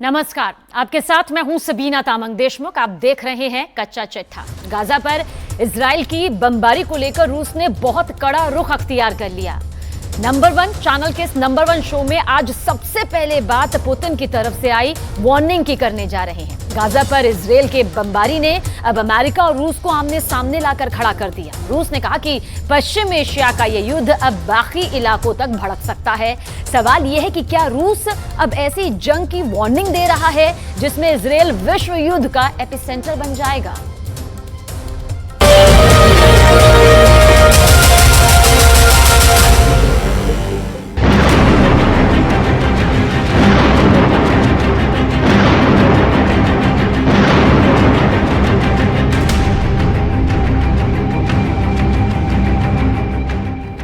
नमस्कार, आपके साथ मैं हूं सबीना तामंग देशमुख। आप देख रहे हैं कच्चा चिट्ठा। गाजा पर इजराइल की बमबारी को लेकर रूस ने बहुत कड़ा रुख अख्तियार कर लिया। नंबर 1 चैनल के इस नंबर 1 शो में आज सबसे पहले बात पुतिन की तरफ से आई वार्निंग की करने जा रहे हैं। गाजा पर इजराइल के बमबारी ने अब अमेरिका और रूस को आमने सामने लाकर खड़ा कर दिया। रूस ने कहा कि पश्चिम एशिया का यह युद्ध अब बाकी इलाकों तक भड़क सकता है। सवाल यह है कि क्या रूस अब ऐसी जंग की वार्निंग दे रहा है जिसमें इजराइल विश्व युद्ध का एपिसेंटर बन जाएगा?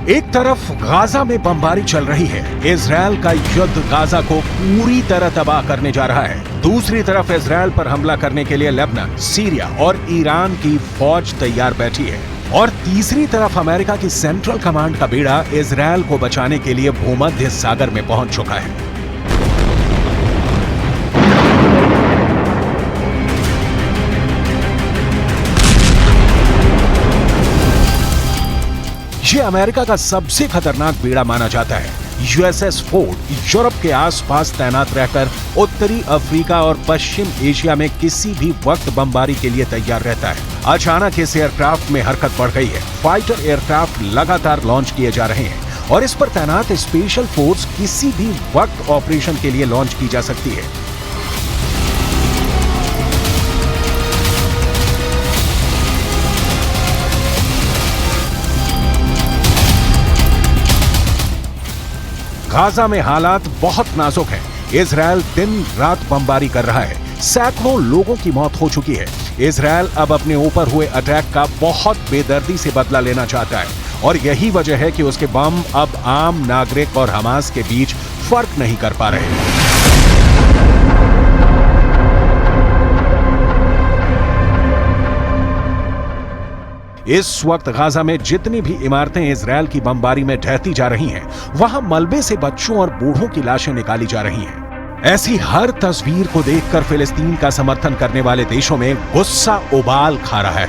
एक तरफ गाजा में बमबारी चल रही है, इजराइल का युद्ध गाजा को पूरी तरह तबाह करने जा रहा है। दूसरी तरफ इजराइल पर हमला करने के लिए लेबनान, सीरिया और ईरान की फौज तैयार बैठी है। और तीसरी तरफ अमेरिका की सेंट्रल कमांड का बेड़ा इजराइल को बचाने के लिए भूमध्य सागर में पहुंच चुका है। ये अमेरिका का सबसे खतरनाक बेड़ा माना जाता है। यूएसएस फोर्ड यूरोप के आसपास तैनात रहकर उत्तरी अफ्रीका और पश्चिम एशिया में किसी भी वक्त बमबारी के लिए तैयार रहता है। अचानक इस एयरक्राफ्ट में हरकत बढ़ गई है। फाइटर एयरक्राफ्ट लगातार लॉन्च किए जा रहे हैं और इस पर तैनात स्पेशल फोर्स किसी भी वक्त ऑपरेशन के लिए लॉन्च की जा सकती है। गाजा में हालात बहुत नाजुक हैं। इजराइल दिन रात बमबारी कर रहा है। सैकड़ों लोगों की मौत हो चुकी है। इजराइल अब अपने ऊपर हुए अटैक का बहुत बेदर्दी से बदला लेना चाहता है और यही वजह है कि उसके बम अब आम नागरिक और हमास के बीच फर्क नहीं कर पा रहे। इस वक्त गाजा में जितनी भी इमारतें इजराइल की बमबारी में ढहती जा रही हैं, वहां मलबे से बच्चों और बूढ़ों की लाशें निकाली जा रही हैं। ऐसी हर तस्वीर को देखकर फिलिस्तीन का समर्थन करने वाले देशों में गुस्सा उबाल खा रहा है।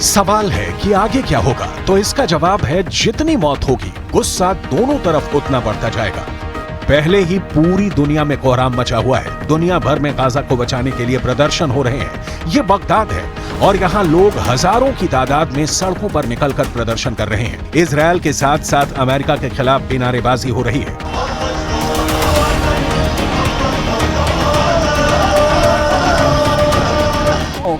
सवाल है कि आगे क्या होगा? तो इसका जवाब है जितनी मौत होगी, गुस्सा दोनों तरफ उतना बढ़ता जाएगा। पहले ही पूरी दुनिया में कोहराम मचा हुआ है। दुनिया भर में गाजा को बचाने के लिए प्रदर्शन हो रहे हैं। ये बगदाद है और यहाँ लोग हजारों की तादाद में सड़कों पर निकलकर प्रदर्शन कर रहे हैं। इजराइल के साथ साथ अमेरिका के खिलाफ भी नारेबाजी हो रही है।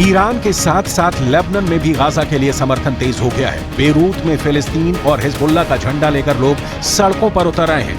ईरान के साथ साथ लेबनान में भी गाजा के लिए समर्थन तेज हो गया है। बेरूत में फिलिस्तीन और हिजबुल्लाह का झंडा लेकर लोग सड़कों पर उतर आए हैं।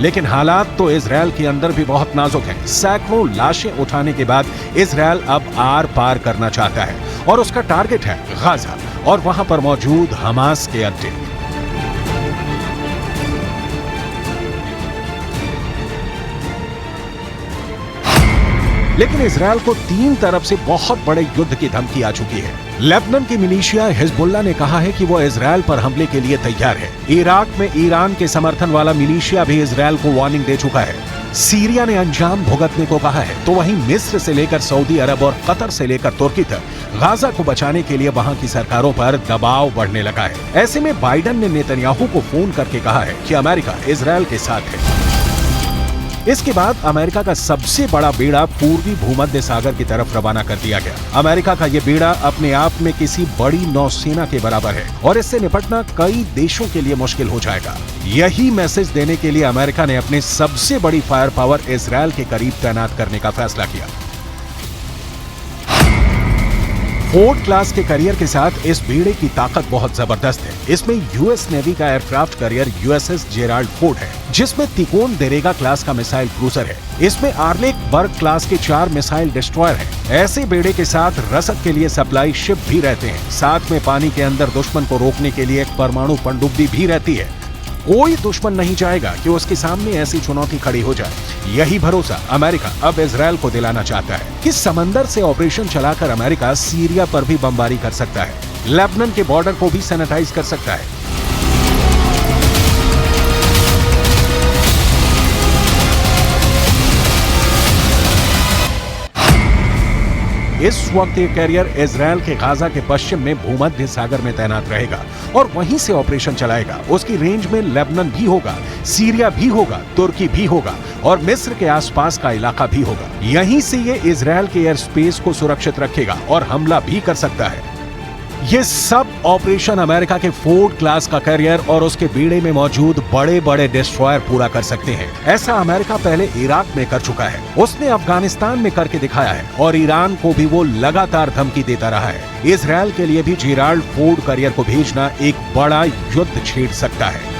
लेकिन हालात तो इजराइल के अंदर भी बहुत नाजुक हैं। सैकड़ों लाशें उठाने के बाद इजराइल अब आर पार करना चाहता है और उसका टारगेट है गाजा और वहां पर मौजूद हमास के अड्डे। लेकिन इजराइल को तीन तरफ से बहुत बड़े युद्ध की धमकी आ चुकी है। लेबनान की मिलिशिया हिजबुल्लाह ने कहा है कि वो इजराइल पर हमले के लिए तैयार है। इराक में ईरान के समर्थन वाला मिलिशिया भी इजराइल को वार्निंग दे चुका है। सीरिया ने अंजाम भुगतने को कहा है, तो वहीं मिस्र से लेकर सऊदी अरब और कतर से लेकर तुर्की तक गाजा को बचाने के लिए वहां की सरकारों पर दबाव बढ़ने लगा है। ऐसे में बाइडेन ने नेतन्याहू को फोन करके कहा है कि अमेरिका इजरायल के साथ है। इसके बाद अमेरिका का सबसे बड़ा बेड़ा पूर्वी भूमध्य सागर की तरफ रवाना कर दिया गया। अमेरिका का ये बेड़ा अपने आप में किसी बड़ी नौसेना के बराबर है और इससे निपटना कई देशों के लिए मुश्किल हो जाएगा। यही मैसेज देने के लिए अमेरिका ने अपने सबसे बड़ी फायर पावर इजरायल के करीब तैनात करने का फैसला किया। फोर्ड क्लास के करियर के साथ इस बेड़े की ताकत बहुत जबरदस्त है। इसमें यूएस नेवी का aircraft carrier USS Gerald Ford है, जिसमें तिकोन देरेगा क्लास का मिसाइल क्रूजर है। इसमें आर्लेक बर्ग क्लास के 4 मिसाइल डिस्ट्रॉयर हैं। ऐसे बेड़े के साथ रसद के लिए सप्लाई शिप भी रहते हैं। साथ में पानी के अंदर दुश्मन को रोकने के लिए एक परमाणु पनडुब्बी भी रहती है। कोई दुश्मन नहीं चाहेगा कि उसके सामने ऐसी चुनौती खड़ी हो जाए। यही भरोसा अमेरिका अब इजरायल को दिलाना चाहता है कि समंदर से ऑपरेशन चलाकर अमेरिका सीरिया पर भी बमबारी कर सकता है, लेबनान के बॉर्डर को भी सैनिटाइज कर सकता है। इस वक्त ये कैरियर इजरायल के गाजा के पश्चिम में भूमध्य सागर में तैनात रहेगा और वहीं से ऑपरेशन चलाएगा। उसकी रेंज में लेबनान भी होगा, सीरिया भी होगा, तुर्की भी होगा और मिस्र के आसपास का इलाका भी होगा। यहीं से ये इजरायल के एयर स्पेस को सुरक्षित रखेगा और हमला भी कर सकता है। ये सब ऑपरेशन अमेरिका के फोर्ड क्लास का कैरियर और उसके बेड़े में मौजूद बड़े बड़े डिस्ट्रॉयर पूरा कर सकते हैं। ऐसा अमेरिका पहले इराक में कर चुका है, उसने अफगानिस्तान में करके दिखाया है और ईरान को भी वो लगातार धमकी देता रहा है। इजरायल के लिए भी जेराल्ड फोर्ड कैरियर को भेजना एक बड़ा युद्ध छेड़ सकता है।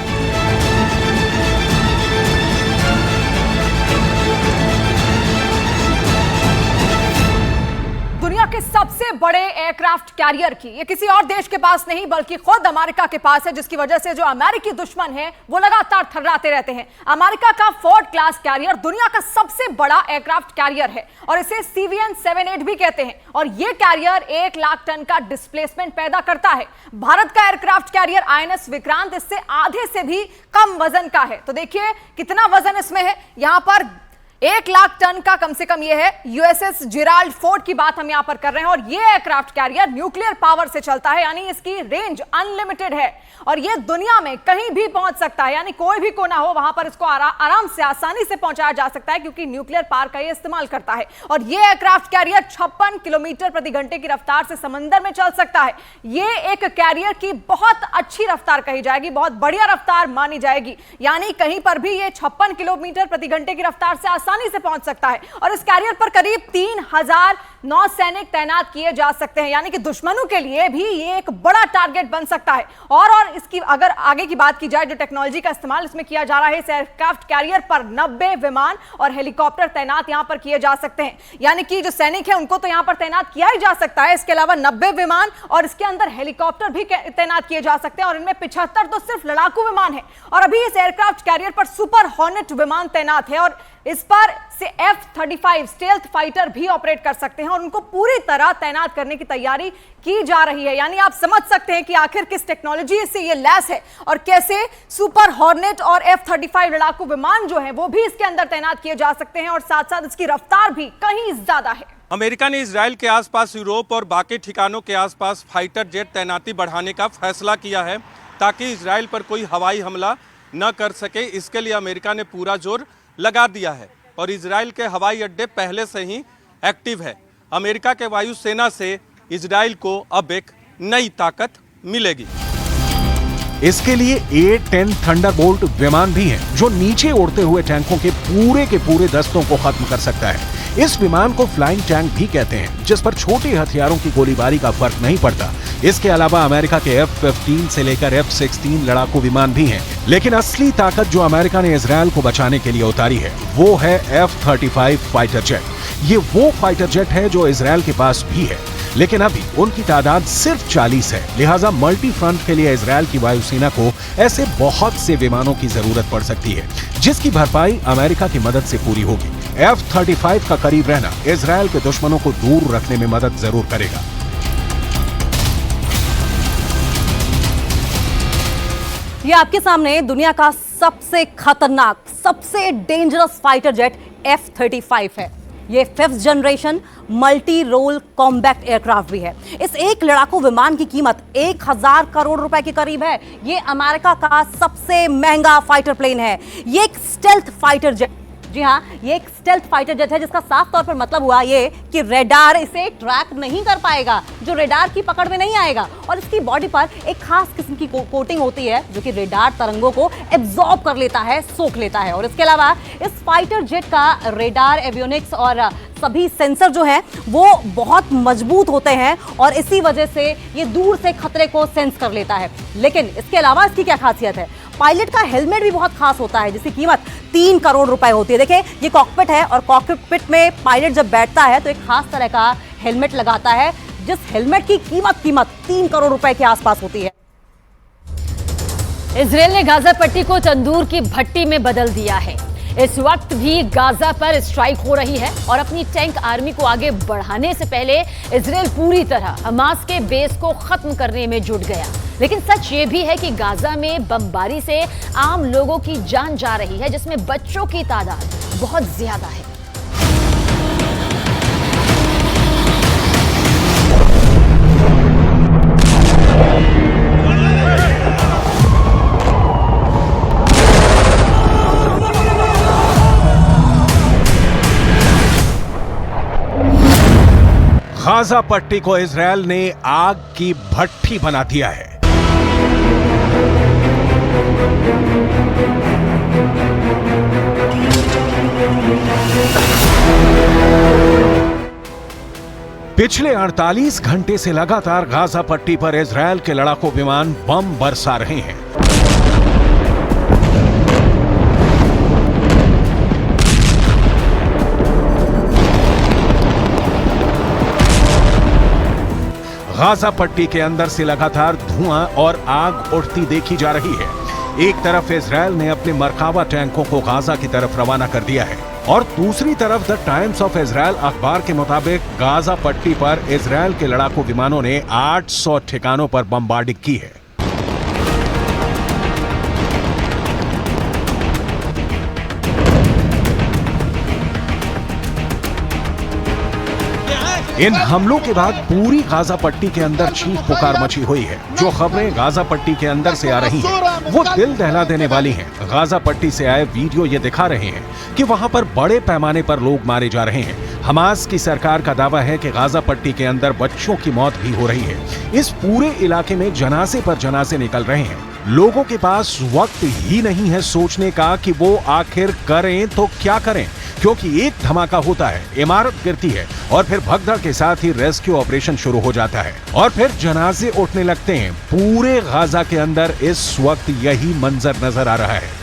दुनिया के सबसे बड़े एयरक्राफ्ट कैरियर की ये किसी और देश के पास नहीं बल्कि खुद अमेरिका के पास है, जिसकी वजह से जो अमेरिकी दुश्मन है वो लगातार थर्राते रहते हैं। अमेरिका का फोर्ड क्लास कैरियर दुनिया का सबसे बड़ा एयरक्राफ्ट कैरियर है और इसे CVN-78 भी कहते हैं और ये कैरियर 1 लाख टन का डिस्प्लेसमेंट पैदा करता है। भारत का एयरक्राफ्ट कैरियर INS विक्रांत इससे आधे से भी कम वजन का है। तो देखिए कितना वजन इसमें है, यहां पर 1 लाख टन का कम से कम ये है। यूएसएस जेराल्ड फोर्ड की बात हम यहां पर कर रहे हैं और ये एयरक्राफ्ट कैरियर न्यूक्लियर पावर से चलता है, यानी इसकी रेंज अनलिमिटेड है और ये दुनिया में कहीं भी पहुंच सकता है, यानी कोई भी कोना हो वहां पर इसको आराम से आसानी से पहुंचाया जा सकता है क्योंकि न्यूक्लियर पावर का ये इस्तेमाल करता है। और ये एयरक्राफ्ट कैरियर 56 किलोमीटर प्रति घंटे की रफ्तार से समंदर में चल सकता है। ये एक कैरियर की बहुत अच्छी रफ्तार कही जाएगी, बहुत बढ़िया रफ्तार मानी जाएगी, यानी कहीं पर भी ये 56 किलोमीटर प्रति घंटे की रफ्तार से आसानी से पहुंच सकता है। और इस कैरियर पर करीब 3000 नौसैनिक तैनात किए जा सकते हैं, यानी कि दुश्मनों के लिए भी ये एक बड़ा टारगेट बन सकता है। और इसकी अगर आगे की बात की जाए, जो टेक्नोलॉजी का इस्तेमाल इसमें किया जा रहा है, इस एयरक्राफ्ट कैरियर पर 90 विमान और हेलीकॉप्टर तैनात यहां पर किए जा सकते हैं, यानी कि जो सैनिक है उनको तो यहां पर तैनात किया ही जा सकता है। इसके अलावा 90 विमान और इसके अंदर हेलीकॉप्टर भी तैनात किए जा सकते हैं और इनमें 75 तो सिर्फ लड़ाकू विमान है। और अभी इस एयरक्राफ्ट कैरियर पर सुपर हॉर्नेट विमान तैनात है और इस पर से F-35 स्टेल्थ फाइटर भी ऑपरेट कर सकते हैं और उनको पूरी तरह तैनात करने की तैयारी की जा रही है। यानी आप समझ सकते हैं कि आखिर किस टेक्नोलॉजी से ये लैस है और कैसे सुपर हॉर्नेट और F-35 लड़ाकू विमान जो हैं वो भी इसके अंदर तैनात किए जा सकते हैं और साथ साथ इसकी रफ्तार भी कहीं ज्यादा है। अमेरिका ने इजराइल के आसपास, यूरोप और बाकी ठिकानों के आसपास फाइटर जेट तैनाती बढ़ाने का फैसला किया है ताकि इजराइल पर कोई हवाई हमला न कर सके। इसके लिए अमेरिका ने पूरा जोर लगा दिया है और इजराइल के हवाई अड्डे पहले से ही एक्टिव है। अमेरिका के वायुसेना से इजराइल को अब एक नई ताकत मिलेगी। इसके लिए A-10 थंडरबोल्ट विमान भी हैं, जो नीचे उड़ते हुए टैंकों के पूरे दस्तों को खत्म कर सकता है। इस विमान को फ्लाइंग टैंक भी कहते हैं, जिस पर छोटे हथियारों की गोलीबारी का फर्क नहीं पड़ता। इसके अलावा अमेरिका के F-15 से लेकर F-16 लड़ाकू विमान भी हैं, लेकिन असली ताकत जो अमेरिका ने इजरायल को बचाने के लिए उतारी है वो है F-35 फाइटर जेट। ये वो फाइटर जेट है जो इजरायल के पास भी है, लेकिन अभी उनकी तादाद सिर्फ 40 है। लिहाजा मल्टी फ्रंट के लिए इजरायल की वायुसेना को ऐसे बहुत से विमानों की जरूरत पड़ सकती है, जिसकी भरपाई अमेरिका की मदद से पूरी होगी। F-35 का करीब रहना इजरायल के दुश्मनों को दूर रखने में मदद जरूर करेगा। ये आपके सामने दुनिया का सबसे खतरनाक, सबसे डेंजरस फाइटर जेट F-35 है। ये 5th generation multi role combat aircraft भी है। इस एक लड़ाकू विमान की कीमत 1000 करोड़ रुपए के करीब है। ये अमेरिका का सबसे महंगा फाइटर प्लेन है। ये एक स्टेल्थ फाइटर जेट, जी हाँ, ये एक स्टेल्थ फाइटर जेट है, जिसका साफ तौर पर मतलब हुआ ये कि रेडार इसे ट्रैक नहीं कर पाएगा, जो रेडार की पकड़ में नहीं आएगा। और इसकी बॉडी पर एक खास किस्म की कोटिंग होती है जो कि रेडार तरंगों को एब्जॉर्ब कर लेता है, सोख लेता है। और इसके अलावा इस फाइटर जेट का रेडार, एवियोनिक्स और सभी सेंसर जो है वो बहुत मजबूत होते हैं और इसी वजह से ये दूर से खतरे को सेंस कर लेता है। लेकिन इसके अलावा इसकी क्या खासियत है? पायलट का हेलमेट भी बहुत खास होता है, जिसकी कीमत 3 करोड़ रुपए होती है। देखिए, ये कॉकपिट है और कॉकपिट में पायलट जब बैठता है तो एक खास तरह का हेलमेट लगाता है, जिस हेलमेट की कीमत 3 करोड़ रुपए के आसपास होती है। इजरायल ने गाजा पट्टी को तंदूर की भट्टी में बदल दिया है। इस वक्त भी गाजा पर स्ट्राइक हो रही है और अपनी टैंक आर्मी को आगे बढ़ाने से पहले इजरायल पूरी तरह हमास के बेस को खत्म करने में जुट गया। लेकिन सच ये भी है कि गाजा में बमबारी से आम लोगों की जान जा रही है, जिसमें बच्चों की तादाद बहुत ज्यादा है। गाजा पट्टी को इजरायल ने आग की भट्टी बना दिया है। पिछले 48 घंटे से लगातार गाजा पट्टी पर इजरायल के लड़ाकू विमान बम बरसा रहे हैं। गाजा पट्टी के अंदर से लगातार धुआं और आग उठती देखी जा रही है। एक तरफ इजरायल ने अपने मरकाबा टैंकों को गाजा की तरफ रवाना कर दिया है और दूसरी तरफ द टाइम्स ऑफ इजरायल अखबार के मुताबिक गाजा पट्टी पर इजरायल के लड़ाकू विमानों ने 800 ठिकानों पर बमबार्डिंग की है। इन हमलों के बाद पूरी गाजा पट्टी के अंदर चीख पुकार मची हुई है। जो खबरें गाजा पट्टी के अंदर से आ रही हैं, वो दिल दहला देने वाली हैं। गाजा पट्टी से आए वीडियो ये दिखा रहे हैं कि वहां पर बड़े पैमाने पर लोग मारे जा रहे हैं। हमास की सरकार का दावा है कि गाजा पट्टी के अंदर बच्चों की मौत भी हो रही है। इस पूरे इलाके में जनाजे पर जनाजे निकल रहे हैं। लोगों के पास वक्त ही नहीं है सोचने का कि वो आखिर करें तो क्या करें, क्योंकि एक धमाका होता है, इमारत गिरती है और फिर भगदड़ के साथ ही रेस्क्यू ऑपरेशन शुरू हो जाता है और फिर जनाजे उठने लगते हैं। पूरे गाजा के अंदर इस वक्त यही मंजर नजर आ रहा है।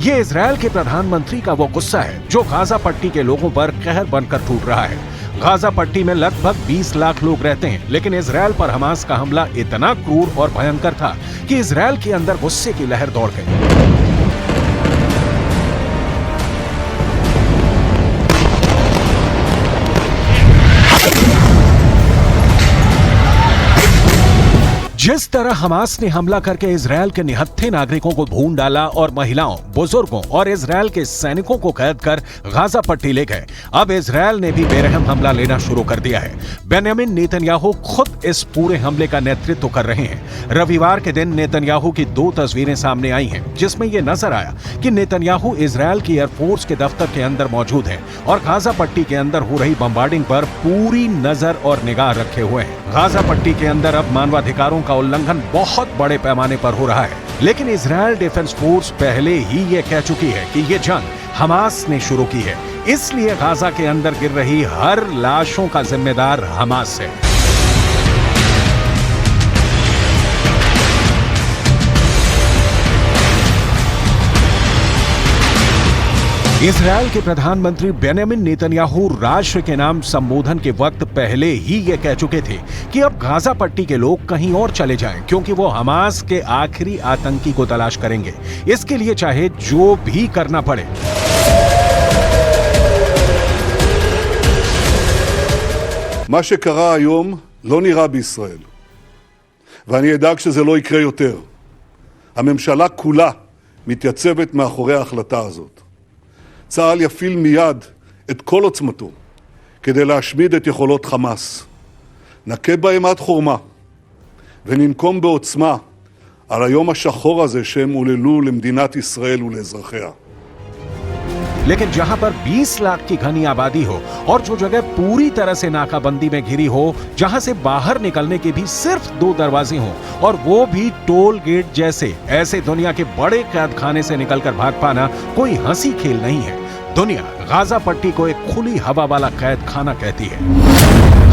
ये इजरायल के प्रधानमंत्री का वो गुस्सा है जो गाजा पट्टी के लोगों पर कहर बनकर टूट रहा है। गाजा पट्टी में लगभग 20 लाख लोग रहते हैं, लेकिन इजरायल पर हमास का हमला इतना क्रूर और भयंकर था कि इजरायल के अंदर गुस्से की लहर दौड़ गई। जिस तरह हमास ने हमला करके इजरायल के निहत्थे नागरिकों को भून डाला और महिलाओं, बुजुर्गों और इजरायल के सैनिकों को कैद कर गाजा पट्टी ले गए, अब इजरायल ने भी बेरहम हमला लेना शुरू कर दिया है। बेंयामिन नेतन्याहू खुद इस पूरे हमले का नेतृत्व कर रहे हैं। रविवार के दिन नेतन्याहू की 2 तस्वीरें सामने आई हैं, जिसमें यह नजर आया कि नेतन्याहू इजरायल की एयरफोर्स के दफ्तर के अंदर मौजूद हैं और गाजा पट्टी के अंदर हो रही बमबार्डिंग पर पूरी नजर और निगाह रखे हुए हैं। गाजा पट्टी के अंदर अब मानवाधिकारों का उल्लंघन बहुत बड़े पैमाने पर हो रहा है, लेकिन इजरायल डिफेंस फोर्स पहले ही ये कह चुकी है कि ये जंग हमास ने शुरू की है, इसलिए गाजा के अंदर गिर रही हर लाशों का जिम्मेदार हमास है। इजरायल के प्रधानमंत्री बेंजामिन नेतन्याहू राष्ट्र के नाम संबोधन के वक्त पहले ही ये कह चुके थे कि अब गाजा पट्टी के लोग कहीं और चले जाएं, क्योंकि वो हमास के आखिरी आतंकी को तलाश करेंगे, इसके लिए चाहे जो भी करना पड़े। מה שקרה היום לא נראה בישראל, ואני אדאג שזה לא יקרה יותר. הממשלה כולה מתייצבת מאחורי ההחלטה הזאת. צה"ל יפעיל מיד את כל עוצמתו כדי להשמיד את יכולות חמאס. נכה בהם עד חורמה וננקום בעוצמה על היום השחור הזה שהם עוללו למדינת ישראל ולאזרחיה. लेकिन जहां पर 20 लाख की घनी आबादी हो और जो जगह पूरी तरह से नाकाबंदी में घिरी हो, जहां से बाहर निकलने के भी सिर्फ 2 दरवाजे हों और वो भी टोल गेट जैसे, ऐसे दुनिया के बड़े कैद खाने से निकलकर भाग पाना कोई हंसी खेल नहीं है। दुनिया गाजा पट्टी को एक खुली हवा वाला कैद खाना कहती है।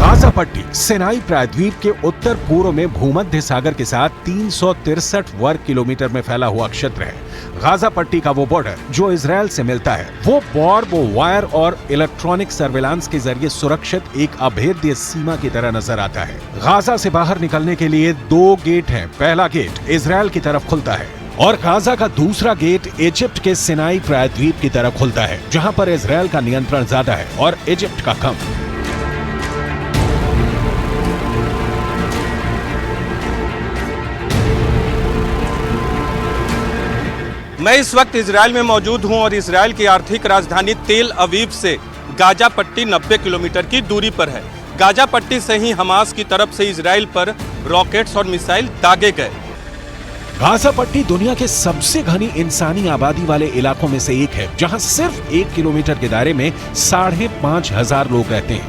गाजा पट्टी सिनाई प्रायद्वीप के उत्तर पूर्व में भूमध्य सागर के साथ 363 वर्ग किलोमीटर में फैला हुआ क्षेत्र है। गाजा पट्टी का वो बॉर्डर जो इजरायल से मिलता है, वो बॉर्ब वायर और इलेक्ट्रॉनिक सर्विलांस के जरिए सुरक्षित एक अभेद्य सीमा की तरह नजर आता है। गाजा से बाहर निकलने के लिए 2 गेट हैं। पहला गेट इजरायल की तरफ खुलता है और गाजा का दूसरा गेट इजिप्ट के सिनाई प्रायद्वीप की तरफ खुलता है, जहां पर इजरायल का नियंत्रण ज्यादा है और इजिप्ट का कम। मैं इस वक्त इजरायल में मौजूद हूं और इजरायल की आर्थिक राजधानी तेल अवीव से गाजा पट्टी 90 किलोमीटर की दूरी पर है। गाजा पट्टी से ही हमास की तरफ से इजरायल पर रॉकेट्स और मिसाइल दागे गए। गाजा पट्टी दुनिया के सबसे घनी इंसानी आबादी वाले इलाकों में से एक है, जहां सिर्फ 1 किलोमीटर के दायरे में 5,500 लोग रहते हैं।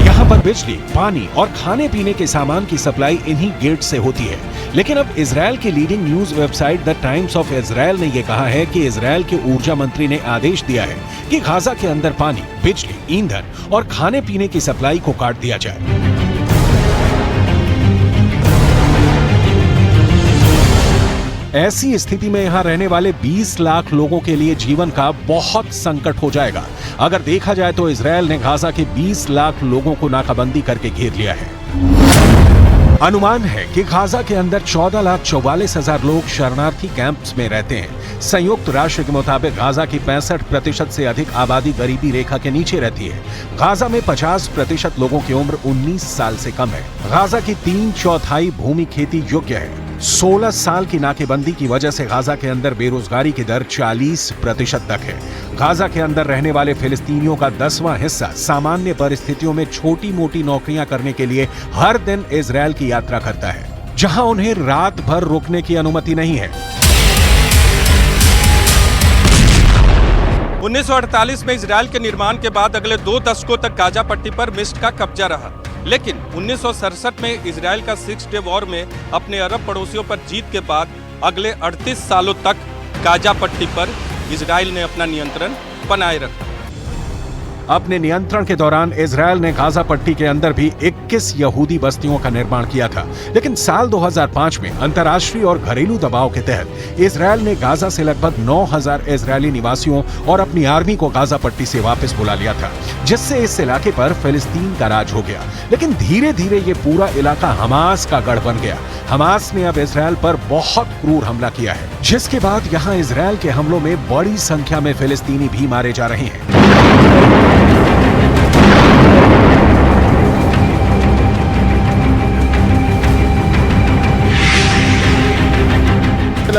यहाँ पर बिजली, पानी और खाने पीने के सामान की सप्लाई इन्हीं गेट से होती है। लेकिन अब इजरायल की leading news website the times of Israel ने यह कहा है कि इजरायल के ऊर्जा मंत्री ने आदेश दिया है कि गाजा के अंदर पानी, बिजली, ईंधन और खाने पीने की सप्लाई को काट दिया जाए। ऐसी स्थिति में यहां रहने वाले 20 लाख लोगों के लिए जीवन का बहुत संकट हो जाएगा। अगर देखा जाए तो इजरायल ने गाजा के 20 लाख लोगों को नाकाबंदी करके घेर लिया है। अनुमान है कि गाजा के अंदर 14,44,000 लोग शरणार्थी कैंप्स में रहते हैं। संयुक्त राष्ट्र के मुताबिक गाजा की 65% से अधिक आबादी गरीबी रेखा के नीचे रहती है। गाजा में 50% लोगों की उम्र 19 साल से कम है। गाजा की 3/4 भूमि खेती योग्य है। 16 साल की नाकेबंदी की वजह से गाजा के अंदर बेरोजगारी की दर 40% तक है। गाजा के अंदर रहने वाले फिलिस्तीनियों का 10वां हिस्सा सामान्य परिस्थितियों में छोटी मोटी नौकरियां करने के लिए हर दिन इजरायल की यात्रा करता है, जहां उन्हें रात भर रुकने की अनुमति नहीं है। 1948 में इजरायल के निर्माण के बाद अगले 2 दशकों तक गाजा पट्टी पर मिस्र का कब्जा रहा, लेकिन 1967 में इजरायल का 6 डे वॉर में अपने अरब पड़ोसियों पर जीत के बाद अगले 38 सालों तक गाजा पट्टी पर इजरायल ने अपना नियंत्रण बनाए रखा। अपने नियंत्रण के दौरान इजरायल ने गाजा पट्टी के अंदर भी 21 यहूदी बस्तियों का निर्माण किया था, लेकिन साल 2005 में अंतर्राष्ट्रीय और घरेलू दबाव के तहत इजरायल ने गाजा से लगभग 9,000 इजरायली निवासियों और अपनी आर्मी को गाजा पट्टी से वापस बुला लिया था, जिससे इस इलाके पर फिलिस्तीन का राज हो गया। लेकिन धीरे धीरे ये पूरा इलाका हमास का गढ़ बन गया। हमास ने अब इजरायल पर बहुत क्रूर हमला किया है, जिसके बाद यहाँ इजरायल के हमलों में बड़ी संख्या में फिलिस्तीनी भी मारे जा रहे हैं।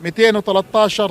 213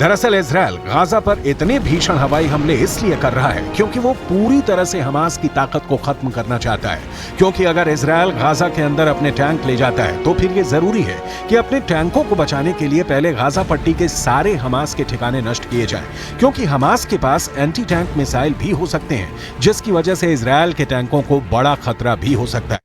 दरअसल इजराइल गाजा पर इतने भीषण हवाई हमले इसलिए कर रहा है क्योंकि वो पूरी तरह से हमास की ताकत को खत्म करना चाहता है। क्योंकि अगर इजराइल गाजा के अंदर अपने टैंक ले जाता है तो फिर ये जरूरी है कि अपने टैंकों को बचाने के लिए पहले गाजा पट्टी के सारे हमास के ठिकाने नष्ट किए जाएं, क्योंकि हमास के पास एंटी टैंक मिसाइल भी हो सकते हैं, जिसकी वजह से इजराइल के टैंकों को बड़ा खतरा भी हो सकता है।